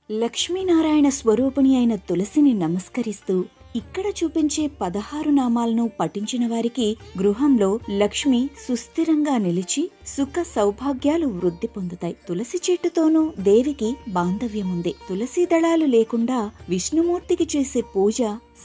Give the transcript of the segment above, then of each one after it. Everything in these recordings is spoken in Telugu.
లక్ష్మీనారాయణ స్వరూపిణి అయిన తులసిని నమస్కరిస్తూ ఇక్కడ చూపించే 16 నామాలను పఠించిన వారికి గృహంలో లక్ష్మి సుస్థిరంగా నిలిచి సుఖ సౌభాగ్యాలు వృద్ధి పొందుతాయి. తులసి చెట్టుతోనూ దేవికి బాంధవ్యముంది. తులసి దళాలు లేకుండా విష్ణుమూర్తికి చేసే పూజ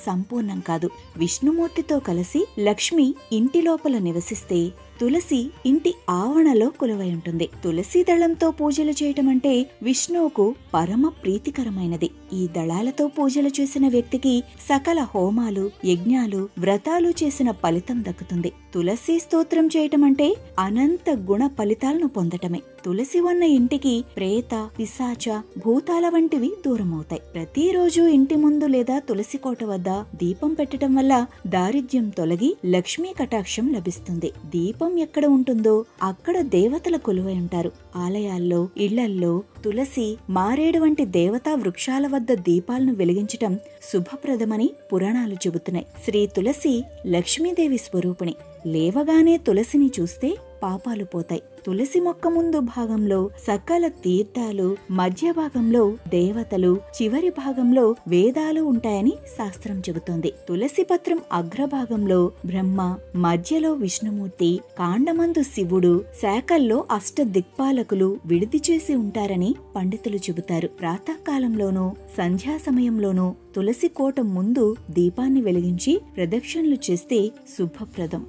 సంపూర్ణం కాదు. విష్ణుమూర్తితో కలిసి లక్ష్మి ఇంటి లోపల నివసిస్తే తులసి ఇంటి ఆవరణలో కొలువై ఉంటుంది. తులసి దళంతో పూజలు చేయటం అంటే విష్ణువుకు పరమ ప్రీతికరమైనది. ఈ దళాలతో పూజలు చేసిన వ్యక్తికి సకల హోమాలు, యజ్ఞాలు, వ్రతాలు చేసిన ఫలితం దక్కుతుంది. తులసి స్తోత్రం చేయటం అంటే అనంత గుణ ఫలితాలను పొందటమే. తులసి ఉన్న ఇంటికి ప్రేత, పిశాచ, భూతాల వంటివి దూరమవుతాయి. ప్రతిరోజు ఇంటి ముందు లేదా తులసి కోట వద్ద దీపం పెట్టడం వల్ల దారిద్ర్యం తొలగి లక్ష్మీ కటాక్షం లభిస్తుంది. దీపం ఎక్కడ ఉంటుందో అక్కడ దేవతల కొలువై ఉంటారు. ఆలయాల్లో, ఇళ్లల్లో తులసి, మారేడు వంటి దేవతా వృక్షాల వద్ద దీపాలను వెలిగించటం శుభప్రదమని పురాణాలు చెబుతున్నాయి. శ్రీ తులసి లక్ష్మీదేవి స్వరూపిణి. లేవగానే తులసిని చూస్తే పాపాలు పోతాయి. తులసి మొక్క ముందు భాగంలో సకల తీర్థాలు, మధ్య భాగంలో దేవతలు, చివరి భాగంలో వేదాలు ఉంటాయని శాస్త్రం చెబుతోంది. తులసి పత్రం అగ్రభాగంలో బ్రహ్మ, మధ్యలో విష్ణుమూర్తి, కాండమందు శివుడు, శాఖల్లో అష్ట దిక్పాలకులు విడిది చేసి ఉంటారని పండితులు చెబుతారు. ప్రాతకాలంలోనూ సంధ్యా సమయంలోనూ తులసి కోట ముందు దీపాన్ని వెలిగించి ప్రదక్షిణలు చేస్తే శుభప్రదం.